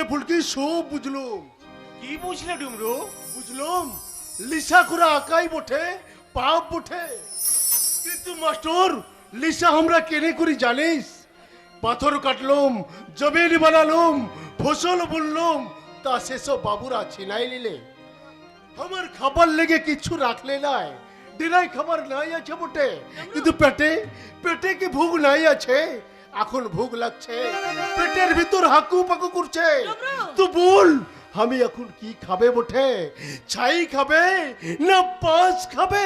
ফুলকি সব বুঝলুম। কি বুঝলে ডুমরু? বুঝলুম লিসা করে আঁকাই বটে, পাপ বটে, কিন্তু মাস্টার লিসা আমরা কেনে করি জানিস? পাথর কাটলুম, জমিন বানালুম, ফসল বুনলুম, তা সেসব বাবুরা ছিনাই নিলে। আমার খাবার লেগে কিছু রাখলে নাই, দিনাই খাবার নাই আছে বটে, কিন্তু পেটে পেটে কি ভুগ নাই আছে? এখন ভুগ লাগছে, পেটের ভিতর হাকু পাকু করছে। তো বল আমি এখন কি খাবে বটে? ছাই খাবে না পাঁচ খাবে?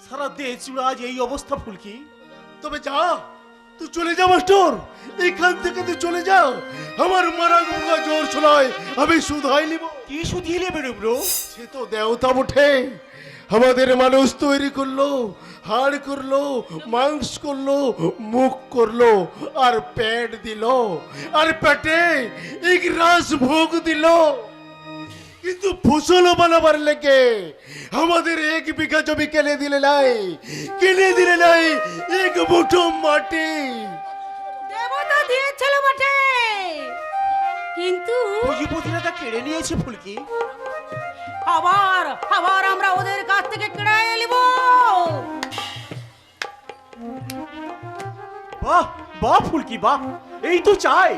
সারা দেশ জুড়ে আজ এই অবস্থা ফুলকি। তবে যা, তুই চলে যা মাস্টার, এখান থেকে তুই চলে যাও। আমার মারা গুগা জোর ছড়ায়, আমি শুধাই নিব। কি শুধিয়ে নেবে ডুমরু? সে তো দেবতা বটে, আমাদের মানুষ তৈরি করলো, হাড় করলো, মাংস করলো, মুখ করলো, আর পেট দিল, আর পেটে এক রাস ভোগ দিল। কিন্তু ফসল বানাবার লেগে আমাদের 1 বিঘা জমি কিনে দিলে নাই, কিনে দিলে নাই 1 মুঠো মাটি। দেবতা দিয়েছিল বটে, কিন্তু পুঁজিপতিরা তা কেড়ে নিয়েছে ফুলকি। আবার আবার আমরা ওদের কাছ থেকে কেড়ে নিব। বাহ বাহ ফুলকি বাহ, এই তো চাই,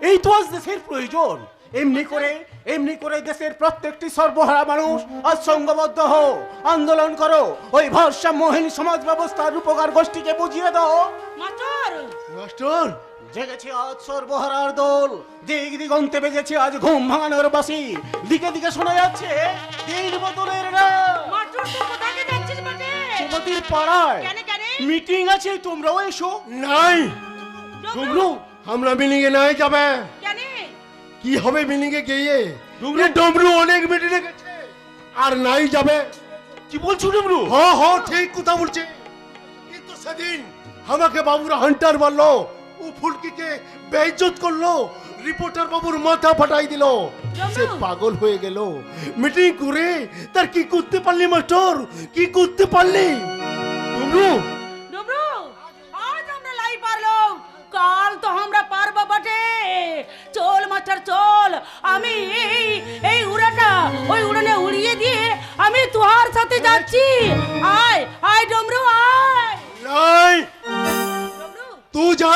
এই তো আজ দেশের প্রয়োজন। এমনি করে দেশের প্রত্যেকটি সর্বহারা মানুষ আজ সংঘবদ্ধ হও, আন্দোলন করো, ওই ভারসাম্যহীন সমাজ ব্যবস্থার উপকার গোষ্ঠীকে বুঝিয়ে দাও। মাস্টার মাস্টার জেগেছে আজ সর্বহারার দোল, দিক দিগন্তে বেজেছে আজ ঘুম ভাঙানোর বাসি, দিকে দিকে শোনা যাচ্ছে দিন বদলের ডাক। মাস্টার তুই কোথায় যাচ্ছিস বটে? তোমাদের পাড়ায় কেন কেন? মিটিং আছে, তোমরাও এসো। নাই ডুমরু, আমরা মিলিং এ নাই যাবে। কেন? কি হবে মিলিং এ গিয়ে? ডুমরু অনেক মিটিং এ গেছে আর নাই যাবে। কি বলছো ডুমরু? হ হ ঠিক কথা বলছে, কিন্তু সেদিন আমাকে বাবুরা হান্টার মারলো, ও ফুলকিকে বেইজ্জত করলো, রিপোর্টার বাবুর মাথা ফাটাই দিল, সে পাগল হয়ে গেল। মিটিং করে তার কি করতে পারলি মাস্টার, কি করতে পারলি? ডুমরু ডুমরু, আজ আমরা লাই পারলো, কাল তো আমরা পারবো বটে। চল মাস্টার চল, আমি এই উড়াটা ওই উড়ানে উড়িয়ে দিয়ে আমি তোমার সাথে যাচ্ছি। আয় আয় ডুমরু আয়। নাই, ডুমরু তুই যা,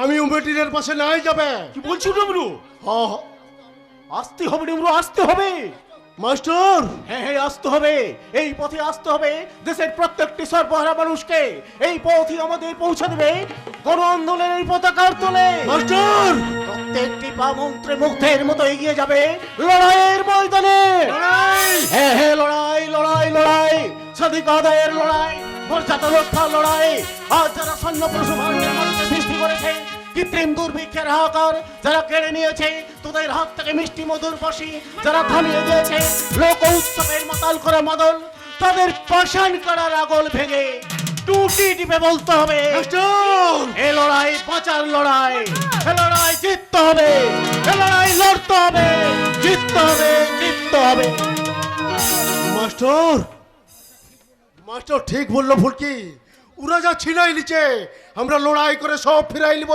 আমি উমেটিনের পাশে নাই যাবে। কি বলছো ডুমরু? হ হ। আসতে হবে ডুমরু, আসতে হবে। মাস্টার হ্যাঁ আসতে হবে, এই পথে আসতে হবে। দেশের প্রত্যেকটি সর্বহারা মানুষকে এই পথই আমাদের পৌঁছে দেবে গণ আন্দোলনের পতাকার তলে। মাস্টার প্রত্যেকটি পা মন্ত্রে মুগ্ধের মতো এগিয়ে যাবে লড়াইয়ের ময়দানে। হ্যাঁ লড়াই লড়াই লড়াই, স্বাধিক আদায়ের লড়াই, মর্যাদা রক্ষার লড়াই। আজ যারা সৈন্য প্রসূভান্ডের মানুষের সৃষ্টি করেছে কৃত্রিম দুর্ভিক্ষের হাহাকার, যারা কেড়ে নিয়েছে তোদের হাত থেকে মিষ্টি মধুর ফাঁসি, যারা থামিয়ে দিয়েছে লোক উৎসবের মাতাল করা মাদল, তাদের পাষাণ করার আগল ভেঙে টুটি টিপে বলতে হবে এ লড়াই বাঁচার লড়াই, এ লড়াই জিততে হবে, এ লড়াই লড়তে হবে, জিততে হবে, জিততে হবে। মাস্টার মাস্টার ঠিক বললো ফুলকি, উড়া যা ছিনাই নিচে আমরা লড়াই করে সব ফিরাই নিব,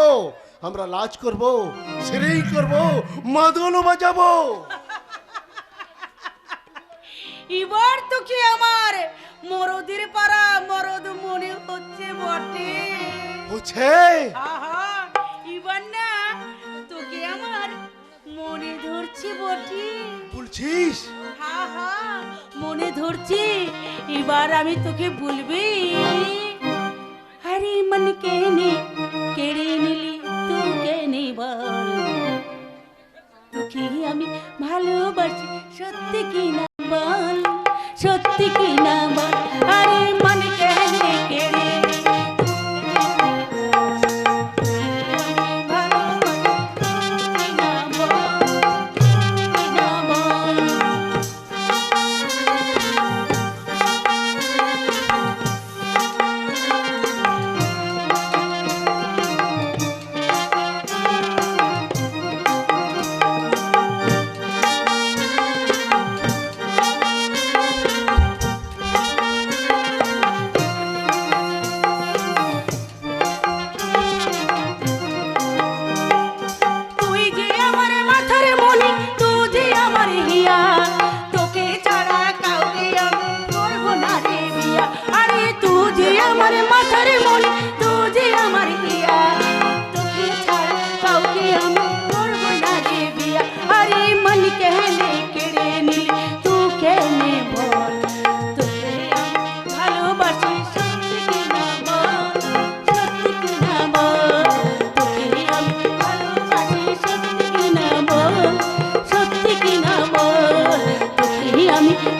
আমরা লাজ করব, সেরেই করব, মাদলও বাজাবো। এবার তো কি আমার মরদের পাড়া মরদ মনে হচ্ছে বটে। বুঝছে আহা, এবার না তোকে আমার মনে ধরছে বটে। বলছিস? হা হা, মনে ধরছে। এবার আমি তোকে বলবি, আরে মন কেনে কেড়ে নিলি তুই কেনে বল, তোকে আমি ভালোবাসি সত্যি কি না বল, সত্যি কি না বল, আরে মন কেনে কেড়ে নিলি ভালোবাসি কি না বল, কি না বল।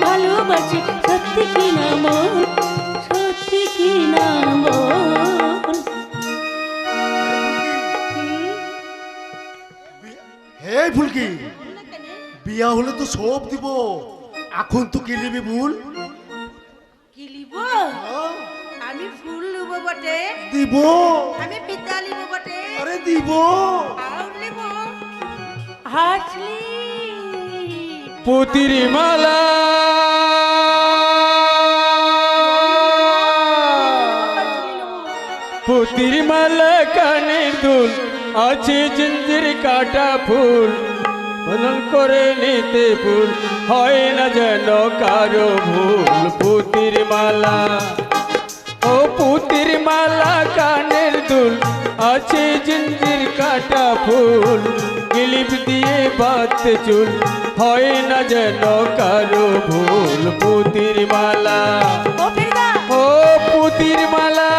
ভালোবাসি সত্যি কি না মন, সত্যি কি না মন। হে ফুলকি, বিয়া হলে তো সব দিব, এখন তো কি নিবি ভুল? কি লিব? আমি ফুল লিব বটে, দিব। আমি পিতা লিব বটে, আরে দিব। আর লিব হাসলি পুতির মালা পুতির মালা কানের দুল আছে জিঞ্জির কাটা ফুল বলন করে নিতে ফুল হয় না যেন কারো ভুল পুতির মালা ও পুতির মালা কানের দুল আছে জিঞ্জির কাটা ফুল গিলিপ দিয়ে বাঁধতে চুল হয় না যেন কারো ভুল পুতির মালা ও ফিরদা, ও পুতির মালা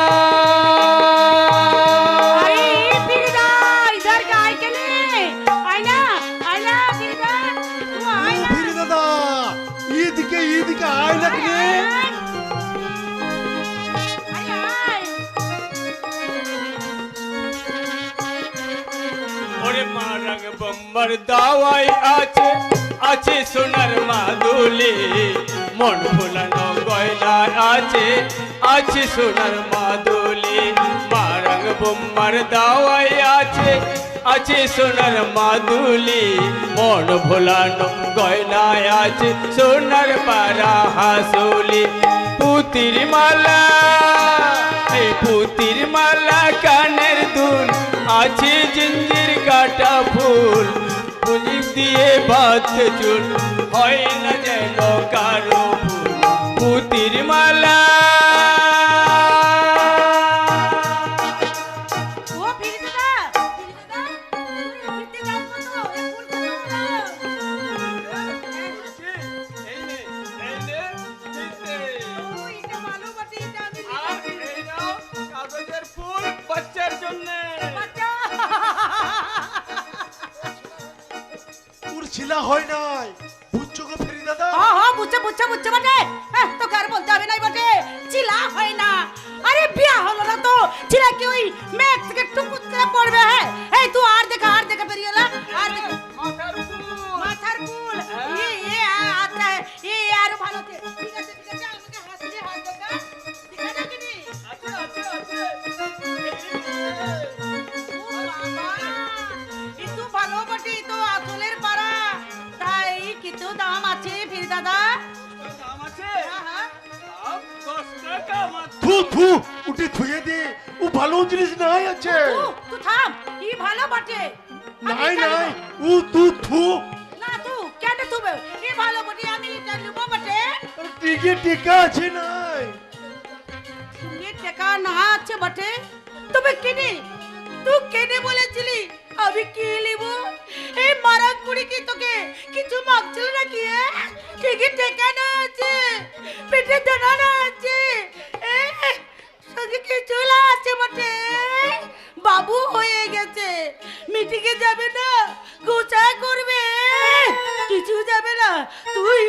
আরে ফিরদা इधर का आय के ने आईना आईना ফিরদা तू आईना ফিরে দাদা, ঈদিকে আয় না কে? ওরে মারাং বম্বার দাওয়াই আছে আছে সোনার মাদুলি মন ভোলানো গয়না আছে আছে সোনার মাদুলি মারাং বম্বার দাওয়াই আছে আছে সোনার মাদুলি মন ভোলানো গয়না আছে সোনার পারা হাসুলি পুতির মালা এই পুতির মালা কানের দুল আছে জিঞ্জির কাটা ফুল পুলিশ দিয়ে বাঁধতে চুল হয় না যেন কারো ভুল পুতির মালা ও ফিরদা ফিরতে যাও তো এ ফুল তো এটা ভালো বটে, এটা আমি কাগজের ফুল বাচ্চার জন্য বাচ্চা তোর ছিলা হয় নাই, বুঝছো গো ফিরে দাদা? হ্যাঁ বুঝছে বটে, তো কার বলতে হবে নাই বটে, চিলা হয় না। আরে বিয়া হলো না তো চিলা কি ওই মেঘ থেকে টুকুত করে পড়বে? এই তুই আর দেখা বেরিয়ে এলা, আর দেখা মাথার ফুল আচ্ছা আরো ভালো ঠিক আছে আমাকে হাসি হাত দেখা ঠিক আছে কি নি? ও বাবা, ইতু ভালো বটে, তো আসলের পাড়া, তাই কিছু দাম আছে ফির দাদা। হ্যাঁ থু উঠে থুয়ে দে, ও ভালো জিনিস নাই আছে। তুই থাম, ই ভালো বটে। নাই ও তু থু। না তুই কেন তুবে, ই ভালো বটে, আমি এটা নেব বটে। টিকা আছে নাই? তুমি টাকা না আছে বটে, তুমি কিনে তুই কেনে বলেছিলি আমি কি লিব? এই মারা কুড়ি কি তোকে কিছু মাগছিল নাকি? ঠিকই টাকা না আছে, পেটে দানা না আছে, সঙ্গে কিছু আছে বটে। বাবু হয়ে গেছে, মিটিংয়ে যাবে না, গোছা করবে, কিছু যাবে না। তুই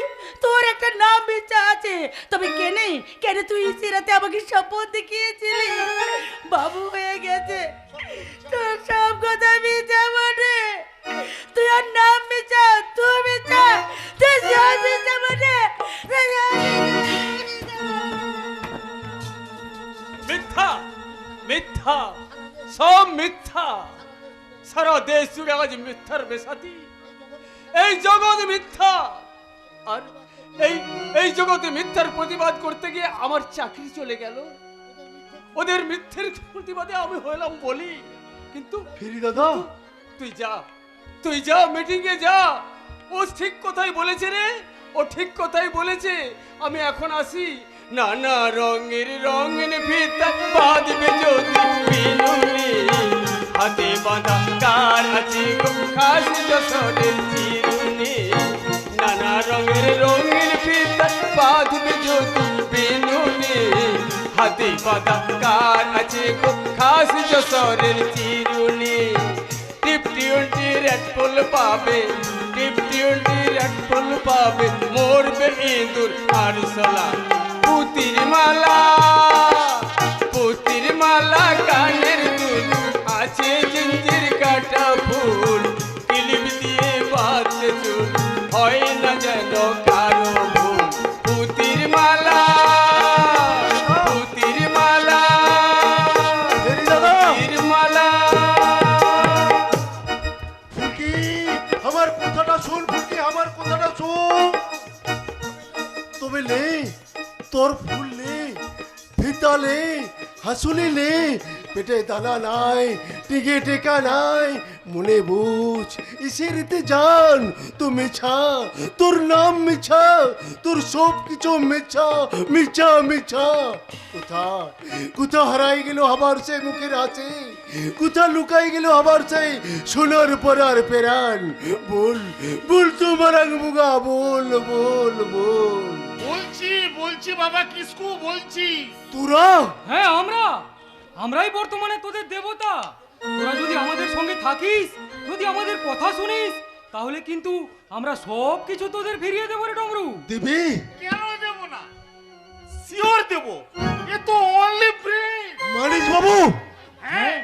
তোর একটা নাম বেচা আছে, তবে কেনে তুই সিরাতে আমাকে শপথ দেখিয়েছিলি বাবু হয়ে গেছে, তোর সব কথা বেচা বটে। তুই আর নাম বেচা, তুই বেচা, তুই সব বেচা বটে। মিথ্যা মিথ্যা সব মিথ্যা সারা দেশ জুড়ে আজ মিথ্যার বেসাতি এই জগৎ মিথ্যা আর এই জগতে মিথ্যার প্রতিবাদ করতে গিয়ে আমার চাকরি চলে গেল ওদের মিথ্যের প্রতিবাদে আমি হলাম বলি কিন্তু ফিরে দাদা, তুই যা মিটিংয়ে যা ও ঠিক কথাই বলেছে রে ও ঠিক কথাই বলেছে আমি এখন আসি নানা রঙের রঙিন ফিতা বাঁধবে যদি বিনুনি হাতে বাঁধা কার আছে খাস যশোরের চিরুনি নানা রঙের রঙিন ফিতা বাঁধবে যদি বিনুনি হাতে বাঁধা কার আছে খাস যশোরের চিরুনি টিপ টিউনটি রেড ফুল পাবে টিপ টিউনটি ফুলের এক ফুল পাবে মরবে ইঁদুর আরশোলা। পুতির মালা, পুতির মালা, কানের দুল, আছে জিঞ্জির কাটা ফুল, কিলিপ দিয়ে বাঁধতে চুল, হয় না যেন কারো ভুল। পুতির মালা, পুতির মালা, দেরি দাদা পুতির মালা। ফুলকি, আমার কথাটা শোন ফুলকি, আমার কথাটা শোন। তবে লে তোর ফুল লে, ফিতা লে, হাসুলি লে, পেটে দানা নাই, টিকে টেকা নাই, মনে বুঝ ইসেরিতে জান তো মিছা, তোর নাম মিছা, তোর সব কিছু মিছা মিছা মিছা। কোথা কোথা হারাই গেল আবার সে মুখের আছে, কোথা লুকাই গেল আবার সেই সোনার পরার পেরান। বল বল তোমার আঙ্গুগা, বল বল বল। বলছি বাবা, কিসকু বলছি। তোরা হ্যাঁ আমরাই বর্তমানে তোদের দেবতা। তোরা যদি আমাদের সঙ্গে থাকিস, যদি আমাদের কথা শুনিস, তাহলে কিন্তু আমরা সব কিছু তোদের ফিরিয়ে দেবো রে ডমরু। দিবি? কেন দেব না, শিওর দেব। এ তো অনলি ব্রেন। মানিস বাবু, হ্যাঁ,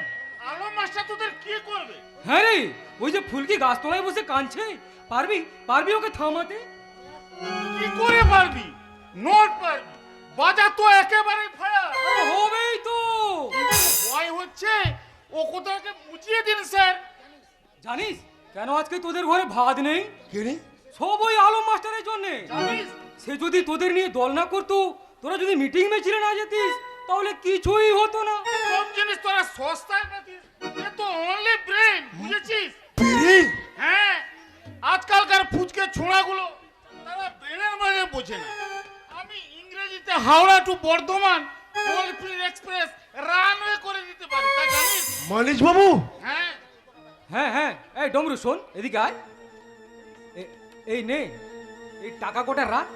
আলো মাস্টার তোদের কি করবে? হ্যাঁ রে, ওই যে ফুলকি গাছতলায় বসে কাঁদছে, পারবি ওকে থামাতে? কি করে পারবি? নোট পারবি, বাজা তো একেবারে ফায়ার। আরে হবেই তো। ভয় হচ্ছে, ও কোথাকে বুঝিয়ে দিন স্যার। জানিস কেন আজকে তোদের ঘরে ভাত নেই? কে রে? সব ওই আলম মাস্টারের জন্যে। জানিস, সে যদি তোদের নিয়ে দল না করতো, তোরা যদি মিটিং মিছিলে না যেতিস, তাহলে কিছুই হতো না। সব জিনিস তোরা সস্তায় পাতিস। এ তো অনলি ব্রেন, বুঝেছিস? বিড়ি? হ্যাঁ, আজকালকার ফুচকে ছোঁড়াগুলো তারা ব্রেনের মানে বোঝে না। আমি ইংরেজিতে Howrah to Bardhaman toll free express runway করে দিতে পারি, তা জানিস? মানিস বাবু, হ্যাঁ, হ্যাঁ, এই ডমরু শোন, এদিকে আয়। এই নে, এই টাকা কটা রাখ।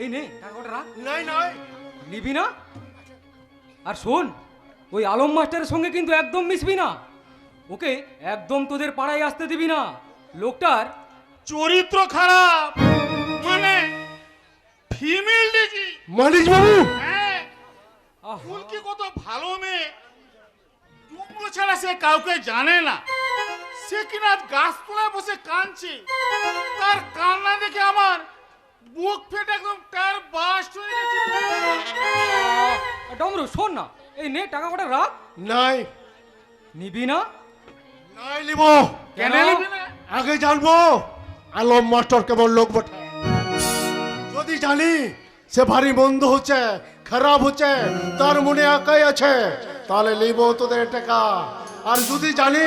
এই নে টাকা কটা রাখ। নাই নাই নিবি না? আর শোন, ওই আলম মাস্টারের সঙ্গে কিন্তু একদম মিশবি না। ওকে একদম তোদের পাড়ায় আসতে দিবি না। লোকটার চরিত্র খারাপ, মানে ফিমেল দেখি। মানিস বাবু, হ্যাঁ, আহ, ফুলকি কত ভালো মেয়ে, ডুমরো ছাড়া সে কাউকে জানে না। সে কিনা গাছতলায় বসে কাঁদছে, তার কান্না দেখে আমার বুক ফেটে একদম তার বাস্ট হয়ে গেছে। ডমরু শোন না, এই নে টাকা কটা রাখ। নাই নিবি না? নাই নিব। কেন নিবি না? আগে জানবো আলম মাস্টার কেমন লোক বটে। যদি জানি সে ভারী মন্দ হচ্ছে, খারাপ হচ্ছে, তার মনে একাই আছে, তাহলে নিব তোদের টাকা। আর যদি জানি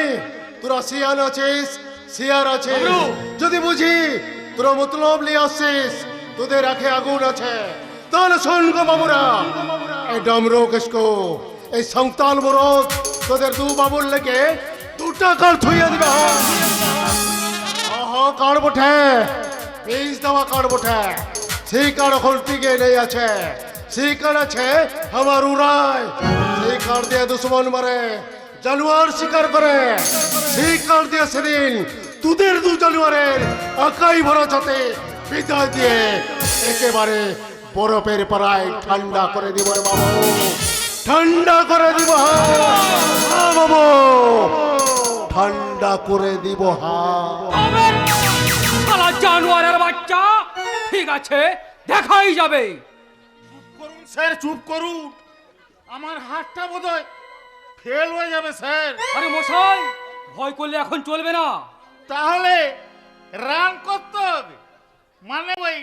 তোরা শিয়ান আছিস, শিয়ার আছিস, যদি বুঝি তোরা মতলব নিয়ে আসছিস, তোদের আখে আগুন আছে, তাহলে শোন গো বাবুরা, এই ডমরো কিসকো, এই সংতাল মরদ তোদের দু বাবুর লেগে 2 টাকার থইয়া দিবা। আহা কার বটে, পিস দেওয়া কার বটে, সেই কার এখন টিকে নেই আছে, সেই কার আছে আমার উড়ায়, সেই কার দিয়ে দুশ্মন মারে, জানোয়ার শিকার করে, সেই কার দিয়ে সেদিন তোদের 2 জানুয়ারের আকাই ভরা যাতে বিদায় দিয়ে একেবারে বরফের পাড়ায় ঠান্ডা করে দিব রে বাবু, ঠান্ডা করে দিব। হ্যাঁ বাবু, ঠান্ডা করে দিব। তবে শালা জানোয়ারের বাচ্চা, ঠিক আছে দেখাই যাবে। করুন স্যার, চুপ করুন, আমার হাতটা বোধহয় ফেল হয়ে যাবে স্যার। আরে মশাই, ভয় করলে এখন চলবে না। তাহলে রান করতে হবে, মানে ওই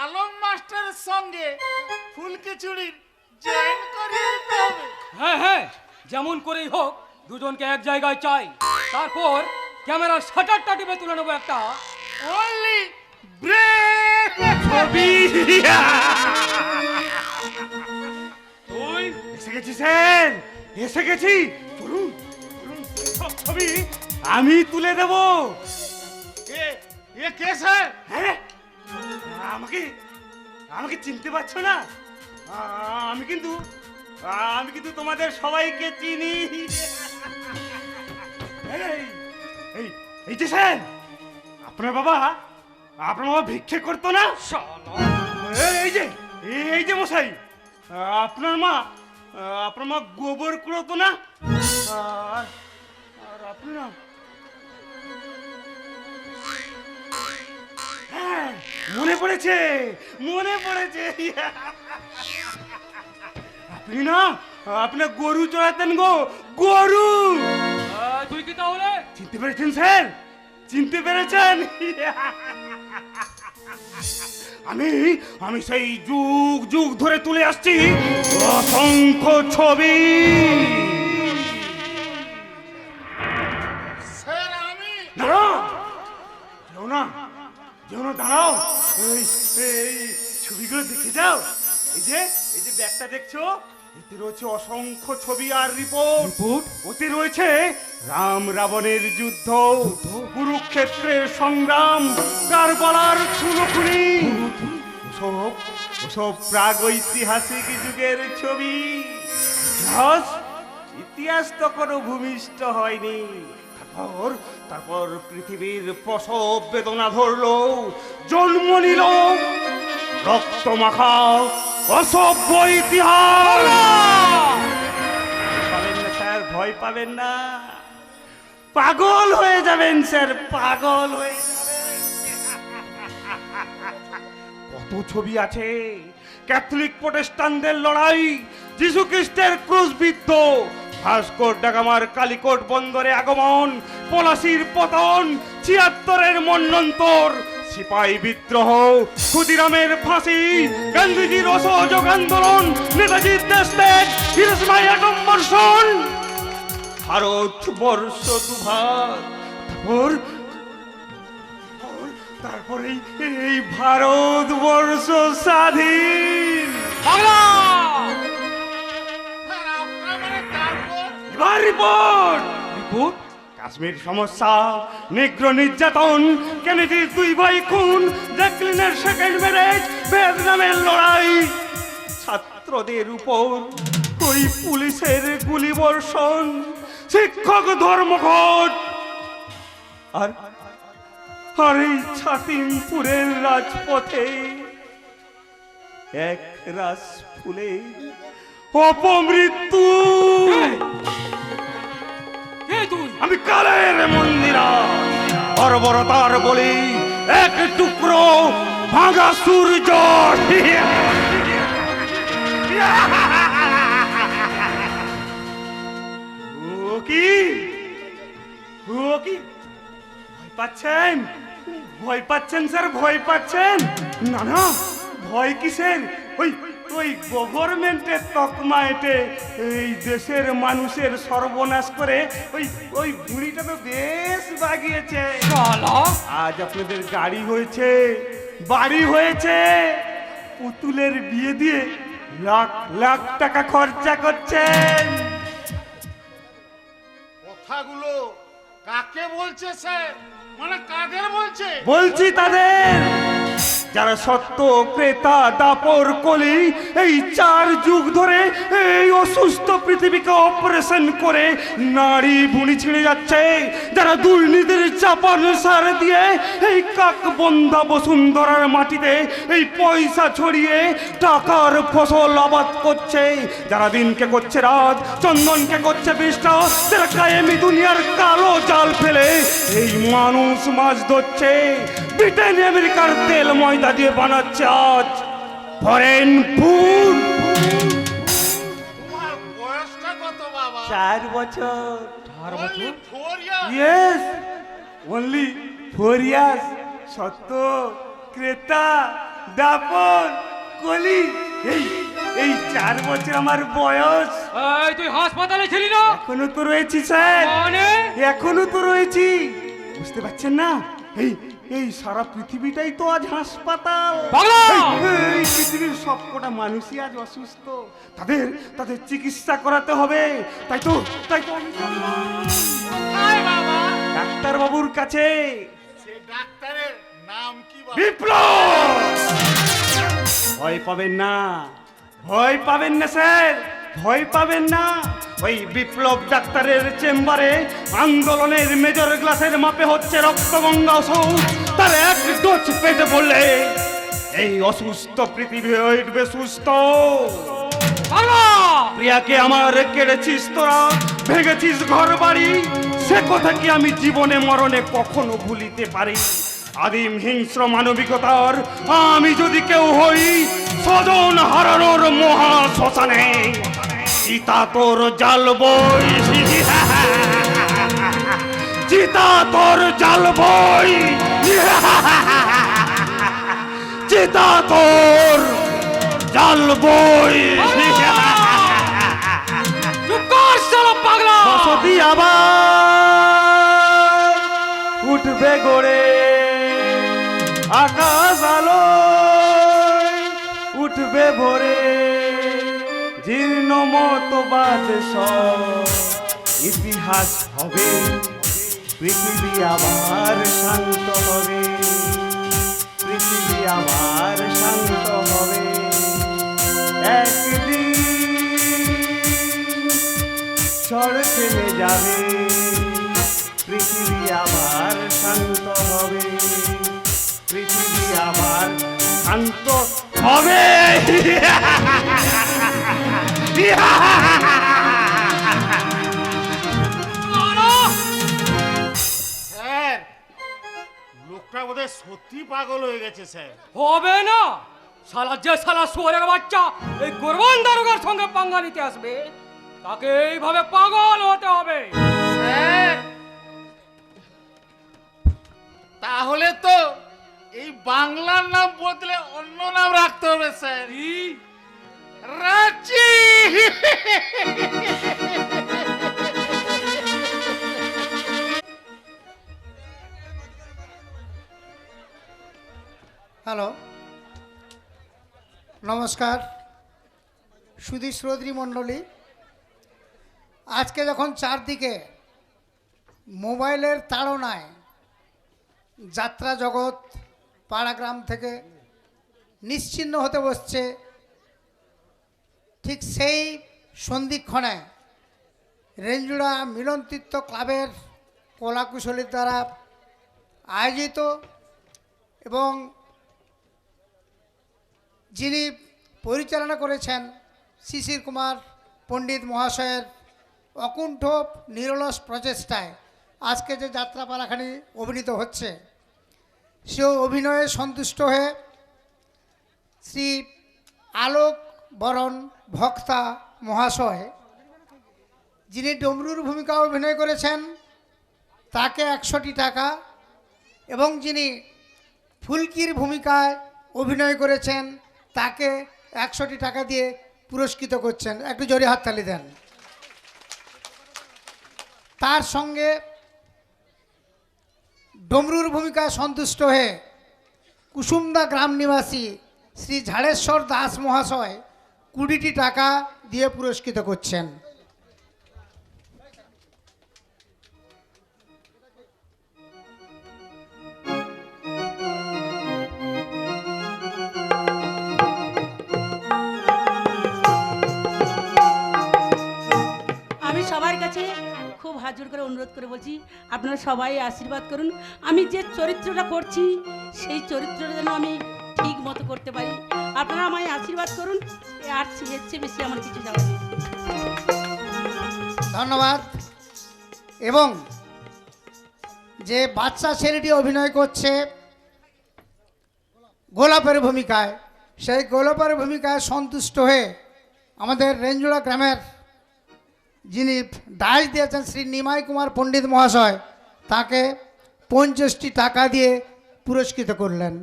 আলম মাস্টারের সঙ্গে ফুলকি চুড়ির জয়েন করিয়ে দিতে হবে। হ্যাঁ, যেমন করেই হোক দুজনকে এক জায়গায় চাই। তারপর ক্যামেরার শাটারটা টিপে তুলে নেবো একটা অনলি ব্রেক ছবি। তুই এসে গেছিস স্যার, এসে গেছি। চলুন সব ছবি আমি তুলে দেব। এ কে স্যার? হ্যাঁ, আমাকে আমাকে চিনতে পারছো না? আমি কিন্তু তোমাদের সবাইকে চিনি। এই এই যে স্যার, আপনার বাবা আপনার মা ভিক্ষে করতো না? এই যে মশাই, আপনার মা গোবর কুড়োতো না? আর আপনি না? হ্যাঁ, মনে পড়েছে। আপনি না, আপনার গরু চড়াতেন গো, গরু। তুই কি তাহলে? চিনতে পেরেছেন স্যার? চিনতে পেরেছেন? আমি সেই যুগ যুগ ধরে তুলে আসছি অসংখ্য ছবি। স্যার আমি দাঁড়াও, যেও না, দাঁড়াও। এই ছবিগুলো দেখে যাও। এই যে ব্যাগটা দেখছো, এতে রয়েছে অসংখ্য ছবি আর রিপোর্ট। ওতে রয়েছে রাম রাবণের যুদ্ধ, কুরুক্ষেত্রের সংগ্রাম, কারবালার খুনোখুনি, ওসব প্রাগ ঐতিহাসিক যুগের ছবি। ইতিহাস তখনও ভূমিষ্ঠ হয়নি। তারপর পৃথিবীর প্রসব বেদনা ধরলো, জন্ম নিল রক্ত মাখা অসভ্য ইতিহাস। পাবেন না স্যার, ভয় পাবেন না, পাগল হয়ে যাবেন স্যার, পাগল হয়ে যাবেন। কত ছবি আছে, ক্যাথলিক প্রোটেস্টান্টদের লড়াই, যিশু খ্রিস্টের ক্রুশবিদ্ধ, ভাস্কর ডাগামার কালিকোট বন্দরে আগমন, পলাশির পতন, ৭৬-এর মন্বন্তর, সিপাহী বিদ্রোহ, ক্ষুদিরামের ফাঁসি, গান্ধীজির অসহযোগ আন্দোলন, নেতাজির দেশত্যাগ, হিরোশিমায় অ্যাটম বর্ষণ, ভারতবর্ষ দুভাগ। তারপরে এই ভারতবর্ষ স্বাধীন। স্যার আপনার মানে তারপর এবার রিপোর্ট। কাশ্মীর সমস্যা, নেগ্রো নির্যাতন, কেনেডির 2 ভাই খুন, জ্যাকলিনের সেকেন্ড ম্যারেজ, ভিয়েতনামের লড়াই, ছাত্রদের উপর ওই পুলিশের গুলিবর্ষণ, শিক্ষক ধর্মঘট, আর এই ছাতিমপুরের রাজপথে এক রাস ফুলে অপমৃত্যু। আমি কালের মন্দিরা, বর্বরতার বলি এক টুকরো ভাঙা সূর্য। ও কি ভয় পাচ্ছেন? ভয় পাচ্ছেন স্যার, ভয় পাচ্ছেন? না, ভয় কিসের? ওই গভর্নমেন্টের তকমা এটে এই দেশের মানুষের সর্বনাশ করে ওই বুড়িটা তো বেশ বাগিয়েছে। আজ আপনাদের গাড়ি হয়েছে, বাড়ি হয়েছে, পুতুলের বিয়ে দিয়ে লাখ লাখ টাকা খরচা করছেন। কথাগুলো কাকে বলছে স্যার? মানে কাদের বলছে? বলছি তাদের, যারা সত্য ক্রেতা দাপর কলি এই 4 যুগ ধরে এই অসুস্থ পৃথিবীকে অপারেশন করে নারী বুনি ছিঁড়ে যাচ্ছে, যারা দুর্নীতির চাপান সার দিয়ে এই কাকবন্ধা বসুন্ধরার মাটিতে এই পয়সা ছড়িয়ে টাকার ফসল আবাদ করছে, যারা দিনকে করছে রাত, চন্দনকে করছে বিষ্ঠা, যারা কায়েমি দুনিয়ার কালো জাল ফেলে এই মানুষ মাছ ধরছে, ব্রিটেন আমেরিকার তেল ময়দা দিয়ে বানাচ্ছে আজ ফরেন ফুড। তোমার বয়সটা কত বাবা? 4 বছর। Only 4 years? Yes, only 4 years. সত্য ক্রেতা দাপন কলি, এই 4 বছর আমার বয়স। তুই হাসপাতালে ছিলি না? এখনো তো রয়েছি স্যার, মানে? এখনো তো রয়েছি। বুঝতে পারছেন না? এই সারা পৃথিবীটাই তো আজ হাসপাতাল। এই পৃথিবীর সবকটা মানুষই আজ অসুস্থ, তাদের চিকিৎসা করাতে হবে। তাই তো আমি হাই বাবা, ডাক্তার বাবুর কাছে। সে ডাক্তারের নাম কি বাবা? বিপ্লব। ভয় পাবেন না, ভয় পাবেন না স্যার। ভয় পাবেন না। ওই বিপ্লব ডাক্তারের চেম্বারে আন্দোলনের মেজর গ্লাসের মাপে হচ্ছে রক্তগঙ্গা ওষুধ। তার এক ডোজ পেটে পড়লে এই অসুস্থ পৃথিবী হয়ে উঠবে সুস্থ। প্রিয়াকে আমার কেড়েছিস তোরা, ভেঙেছিস ঘর বাড়ি, সে কথা কি আমি জীবনে মরণে কখনো ভুলিতে পারি? আদিম হিংস্র মানবিকতার আমি যদি কেউ হই, স্বজন হারানোর মহা শ্মশানে চিতা তোর জ্বালবই, চিতা তোর জ্বালবই, চিতা তোর জ্বালবই। বসতি আবার উঠবে গড়ে, আকাশ আলো উঠবে ভরে, জীর্ণ মতবাদ সব ইতিহাস হবে, পৃথিবী আবার শান্ত হবে, পৃথিবী আবার শান্ত হবে। একদিন ঝড় থেমে যাবে, পৃথিবী আবার শান্ত হবে, পৃথিবী আবার শান্ত হবে। স্যার, লোকটা বোধহয় সত্যি পাগল হয়ে গেছে স্যার। হবে না, শালা শুয়োরের বাচ্চা এই গোরবান দারোগার সঙ্গে পাঙ্গা নিতে আসবে, তাকে এইভাবে পাগল হতে হবে। স্যার, তাহলে তো এই বাংলার নাম বদলে অন্য নাম রাখতে হবে স্যার। রাঁচি। হ্যালো, নমস্কার সুধী শ্রোত্রী মণ্ডলী। আজকে যখন চারদিকে মোবাইলের তাড়নায় যাত্রা জগৎ পাড়াগ্রাম থেকে নিশ্চিহ্ন হতে বসছে, ঠিক সেই সন্ধিক্ষণে রেঞ্জুড়া মিলনতীর্থ ক্লাবের কলাকুশলীর দ্বারা আয়োজিত এবং যিনি পরিচালনা করেছেন শিশির কুমার পণ্ডিত মহাশয়ের অকুণ্ঠ নিরলস প্রচেষ্টায় আজকে যে যাত্রাপালাখানি অভিনীত হচ্ছে, সে অভিনয়ে সন্তুষ্ট হয়ে শ্রী আলোক বরণ ভক্তা মহাশয়, যিনি ডমরুর ভূমিকা অভিনয় করেছেন, তাকে 100টি টাকা এবং যিনি ফুলকির ভূমিকায় অভিনয় করেছেন তাকে 100টি টাকা দিয়ে পুরস্কৃত করছেন। একটু জোরে হাততালি দেন। তার সঙ্গে ডমরুর ভূমিকায় সন্তুষ্ট হয়ে কুসুমদা গ্রাম নিবাসী শ্রী ঝাড়েশ্বর দাস মহাশয় 20টি টাকা দিয়ে পুরস্কৃত করছেন। আমি সবার কাছে খুব হাত জোড় করে অনুরোধ করে বলছি, আপনারা সবাই আশীর্বাদ করুন। আমি যে চরিত্রটা করছি সেই চরিত্রটা যেন আমি ঠিক মতো করতে পারি, আপনারা আমায় আশীর্বাদ করুন। আর এর চেয়ে বেশি আমার কিছু জানা নেই। ধন্যবাদ। এবং যে বাচ্চা ছেলেটি অভিনয় করছে গোলাপের ভূমিকায়, সেই গোলাপের ভূমিকায় সন্তুষ্ট হয়ে আমাদের রেঞ্জুড়া গ্রামের যিনি দাস দিয়েছেন শ্রী নিমাই কুমার পণ্ডিত মহাশয়, তাকে 50টি টাকা দিয়ে পুরস্কৃত করলেন।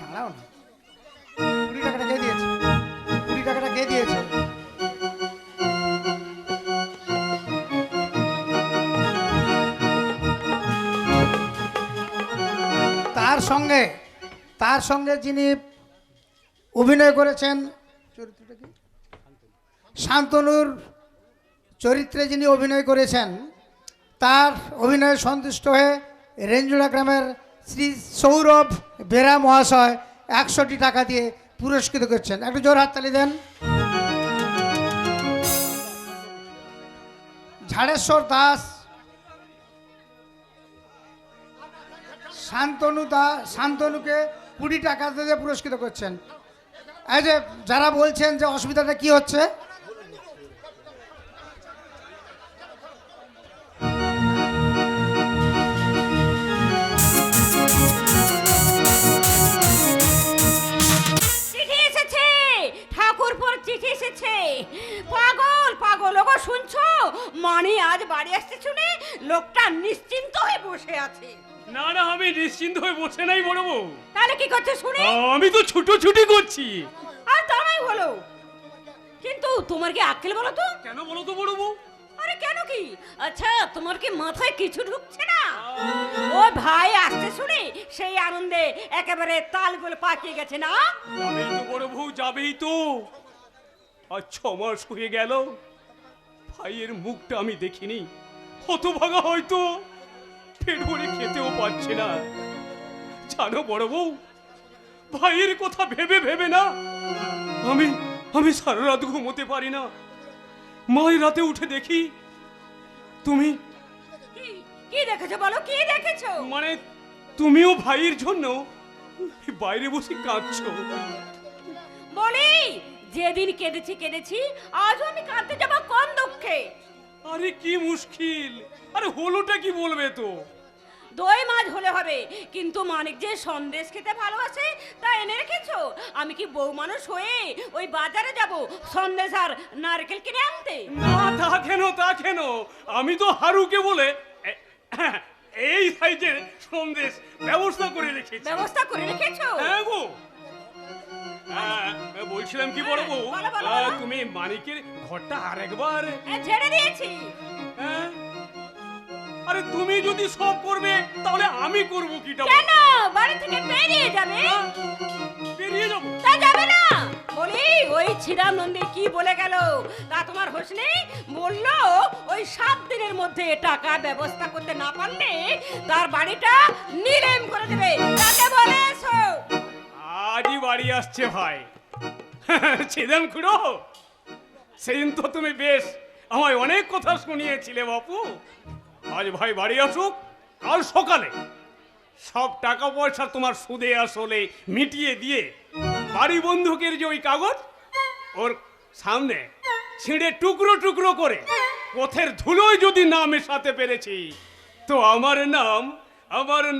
দাঁড়াও না, 20 টাকাটা কে দিয়েছে? 20 টাকাটা কে দিয়েছে? তার সঙ্গে যিনি অভিনয় করেছেন, চরিত্রটা কি? শান্তনুর চরিত্রে যিনি অভিনয় করেছেন, তার অভিনয়ে সন্তুষ্ট হয়ে রেঞ্জুড়া গ্রামের শ্রী সৌরভ বেরা মহাশয় 100টি টাকা দিয়ে পুরস্কৃত করছেন। একটু জোর হাততালি দেন। ঝাড়েশ্বর দাস, শান্তনুকে 20 টাকা দিয়ে পুরস্কৃত করছেন। এই যে যারা বলছেন যে অসুবিধাটা কি হচ্ছে, চিঠি এসেছে, ঠাকুরপুর চিঠি এসেছে। পাগল পাগল, ওগো শুনছো? মানে আজ বাড়ি আসতে শুনে লোকটা নিশ্চিন্ত হয়ে বসে আছে। না না, আমি নিশ্চিন্ত হয়ে বসে নাই বড় বউ। তাহলে কি করছে শুনে? আমি তো ছুটোছুটি করছি। আর তা নাই হলো, কিন্তু তোমার কি আক্কেল বলো তো? কেন বলো তো বড় বউ? আরে কেন কি? আচ্ছা তোমার কি মাথায় কিছু ঢুকছে না? ও ভাই আসতে শুনে সেই আনন্দে একেবারে তালগোল পাকিয়ে গেছে না? যাবেই তো বড় বউ, যাবেই তো। আর 6 মাস হয়ে গেল ভাইয়ের মুখটা আমি দেখিনি। হতভাগা হয়তো পেট ভরে খেতেও পাচ্ছে না। জানো বড় বউ, ভাইয়ের কথা ভেবে ভেবে না আমি সারা রাত ঘুমোতে পারি না। মাঝ রাতে উঠে দেখি তুমি, কি দেখেছো বলো, কি দেখেছো? মানে তুমিও ভাইয়ের জন্য বাইরে বসে কাঁদছো। বলি যেদিন কেঁদেছি আজও আমি কাঁদতে যাবো কোন দুঃখে? আরে কি মুশকিল, আরে হলোটা কি বলবে তো? দই মাছ হলে হবে, কিন্তু মানিক যে সন্দেশ খেতে ভালোবাসে তা এনে রেখেছো? আমি কি বউ মানুষ হয়ে ওই বাজারে যাব সন্দেশ আর নারকেল কিনে আনতে? না তা কেন, আমি তো হারুকে বলে এই সাইজের সন্দেশ ব্যবস্থা করে রেখেছি। ব্যবস্থা করে রেখেছো? হ্যাঁ গো। বলছিলাম কি বড় বউ, বলো, বলো, বলো। তুমি মানিকের ঘরটা আরেকবার ছেড়ে দিয়েছি। হ্যাঁ? আরে তুমি যদি সব করবে তাহলে আমি করব কিটা? কেন বাড়ি থেকে বেরিয়ে যাবে? বেরিয়ে যাব? তা যাবে না? বলি ওই ছিরাম নন্দী কি বলে গেল তা তোমার হোশ নেই? বললো ওই 7 দিনের মধ্যে টাকা ব্যবস্থা করতে না পারলে তার বাড়িটা নিলাম করে দেবে। তাকে বলেছো? আজই বাড়ি আসছে ভাই। ছিদাম খুড়ো, সেদিন তো তুমি বেশ আমায় অনেক কথা শুনিয়েছিলে বাপু। আজ ভাই বাড়ি আসুক, কাল সকালে সব টাকা পয়সা তোমার সুদে আসলে মিটিয়ে দিয়ে বাড়ি বন্ধুকের যে ওই কাগজ ওর সামনে ছিঁড়ে টুকরো টুকরো করে পথের ধুলোয় যদি না মেশাতে পেরেছি তো আমার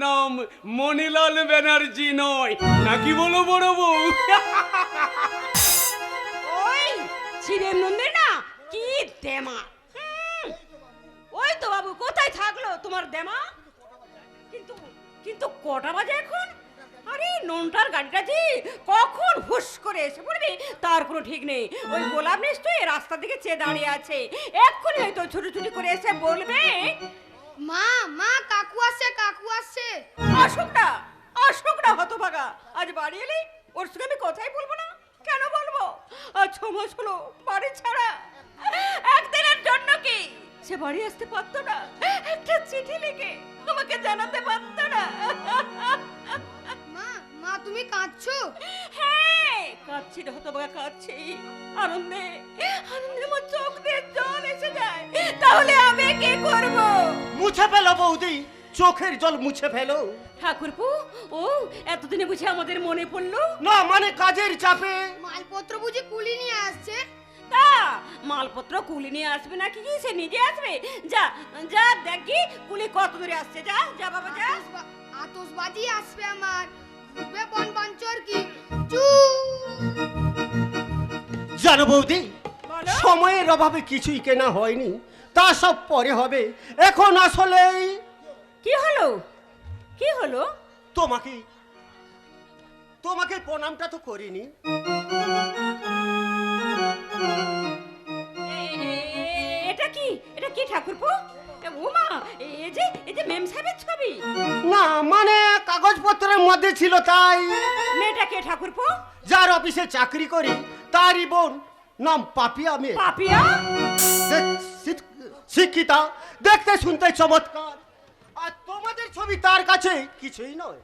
নাম মণিলাল ব্যানার্জি নয়, নাকি বলো বড় বউ? ওই ছিরেন নন্দী না কি দেমা। ওই তো বাবু কোথায় থাকলো তোমার দেমা? কিন্তু কটা বাজে এখন? আরে নন্টার গাড়িটা যে কখন হুশ করে এসে পড়বে তার কোনো ঠিক নেই। ওই গোলাপ নিশ্চয়ই রাস্তার দিকে চেয়ে দাঁড়িয়ে আছে, এক্ষুনি হয়তো ছুটি করে এসে বলবে মা কাকু আসছে। আসুক না হতভাগা। আজ বাড়ি এলে ওর সঙ্গে আমি কথাই বলবো না? কেন বলবো? আজ 6 মাস হলো বাড়ি ছাড়া। একদিনের জন্য কি সে বাড়ি আসতে পারতো না? একটা চিঠি লিখে তোমাকে জানাতে পারতো না? মা তুমি কাঁদছো? হ্যাঁ কাঁদছি রে হতভাগা, কাঁদছি। আনন্দে আমার চোখ দিয়ে জল এসে যায়। তাহলে আমি কি করব? মুছে ফেলো বৌদি, চোখের জল মুছে ফেলো। ঠাকুরপো, ও এতদিনে বুঝে আমাদের মনে পড়লো? না মানে কাজের চাপে। মালপত্র বুঝি কুলি নিয়ে আসছে? তা মালপত্র কুলি নিয়ে আসবে নাকি কি সে নিজে আসবে? যা দেখি কুলি কত দূরে আসছে। যা বাবা যা। আতশবাজি আসবে আমার, ঘুরবে বন বঞ্চর কি জানো বৌদি, বলো। সময়ের অভাবে কিছুই কেনা হয়নি, তা সব পরে হবে। এখন আসলেই কি হলো? তোমাকে প্রণামটা তো করিনি। এটা কি ঠাকুরপো? ওমা, এই যে মেম সাহেবের ছবি। না মানে কাগজপত্রের মধ্যে ছিল তাই। মেয়েটা কে ঠাকুরপো? যার অফিসে চাকরি করি তারই বোন, নাম পাপিয়া মেয়ে। পাপিয়া? শিক্ষিতা, দেখতে শুনতে চমৎকার। আর তোমাদের ছবি তার কাছে কিছুই নয়।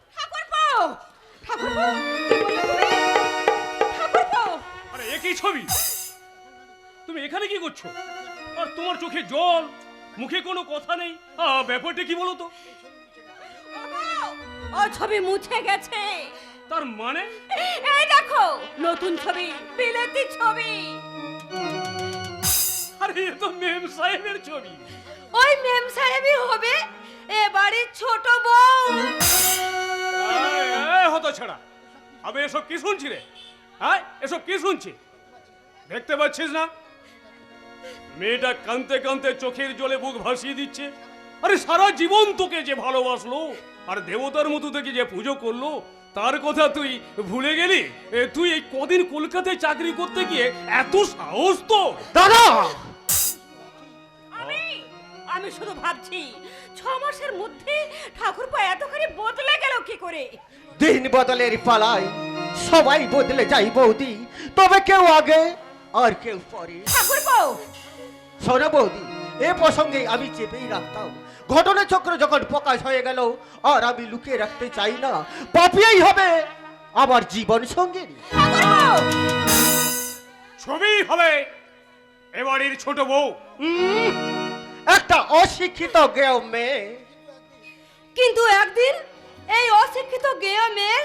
ঠাকুরপো কি বললে তুমি? একই ছবি, তুমি এখানে কি করছো? আর তোমার চোখে জল, মুখে কোনো কথা নেই, ব্যাপারটা কি বলো তো? ও ছবি মুছে গেছে। তার মানে? এই দেখো নতুন ছবি, বিলেতি ছবি। আরে এ তো মেম সাহেবের ছবি। ওই মেম সাহেবই হবে এ বাড়ির ছোট বউ। হতো ছাড়া, আমি এসব কি শুনছি রে? হ্যাঁ, এসব কি শুনছি? দেখতে পাচ্ছিস না মেয়েটা কাঁদতে কাঁদতে চোখের জলে বুক ভাসিয়ে দিচ্ছে? আরে সারা জীবন তোকে যে ভালোবাসলো আর দেবতার মতো থেকে যে পুজো করলো, তার কথা তুই ভুলে গেলি? তুই এই কদিন কলকাতায় চাকরি করতে গিয়ে এত সাহস তো? দাদা, আমি শুধু ভাবছি 6 মাসের মধ্যে ঠাকুরপো এতখানি বদলে গেল কি করে? দিন বদলের পালায় সবাই বদলে যাই বৌদি, তবে কেউ আগে আর কেউ পরে। ঠাকুরপো, শোনো বৌদি, এ প্রসঙ্গে আমি চেপেই রাখতাম। ঘটনা চক্র যখন প্রকাশ হয়ে গেল, আর আমি লুকিয়ে রাখতে চাই না, পাপিয়াই হবে আমার জীবন সঙ্গী। ছবি হবে এবাড়ির ছোট বউ। একটা অশিক্ষিত গেও মেয়ে, কিন্তু একদিন এই অশিক্ষিত গেয়া মেয়ে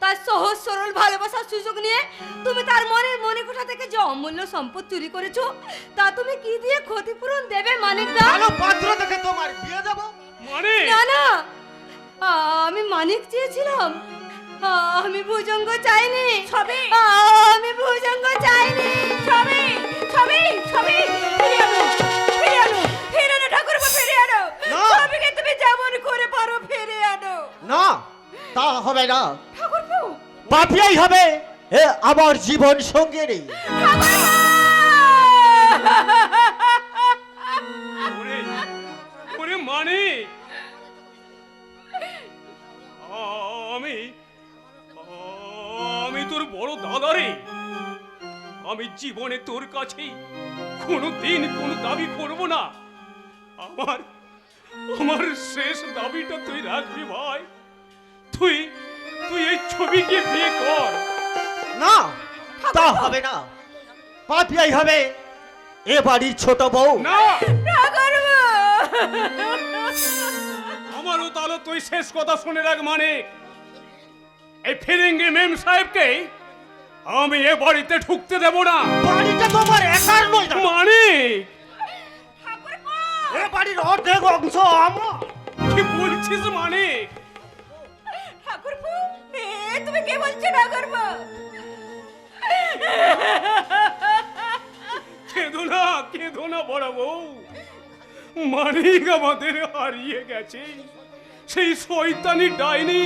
তার সহজ সরল ভালোবাসার সুযোগ নিয়ে তুমি তার মনে কোঠা থেকে যে অমূল্য সম্পদ চুরি করেছো, তা তুমি কি দিয়ে ক্ষতিপূরণ দেবে মানিকদা? ভালো পাত্র দেখে তোমার বিয়ে দেব। মানে? না না, আমি মানিক চেয়েছিলাম, আমি ভুজঙ্গ চাইনি। আমি ভুজঙ্গ চাইনি। ছবি ছবি ছবি ফিরে আনো, ফিরে আনো, ফিরে আনো ঠাকুরপো, ফিরে আনো। না। ছবিকে তুমি যেমন করে পারো ফিরে আনো। না, তা হবে না। ঠাকুরপো, পাপিয়াই হবে এ আমার জীবন সঙ্গী। ওরে মানে আমি তোর বড় দাদারে, আমি জীবনে তোর কাছে কোনোদিন কোনো দাবি করব না। আমার শেষ দাবিটা তুই রাখবি ভাই। তুই এই ছবিকে বিয়ে কর। না, তা হবে না। পাপিয়াই হবে এ বাড়ির ছোট বউ। না, ঠাকুরপো, আমারও তাহলে তুই শেষ কথা শুনে রাখ। মানে এই ফিরিঙ্গি মেম সাহেবকে আমি এ বাড়িতে ঢুকতে দেব না। বাড়িটা তোমার একার নয় দাদা। মানে এ বাড়ির অর্ধেক অংশ আমার। কি বলছিস? মানে ঠাকুরপো, তুমি কে বলছো ঠাকুরপো? কেঁদো না বড় বউ। মানিক আমাদের হারিয়ে গেছে, সেই শয়তানি ডাইনি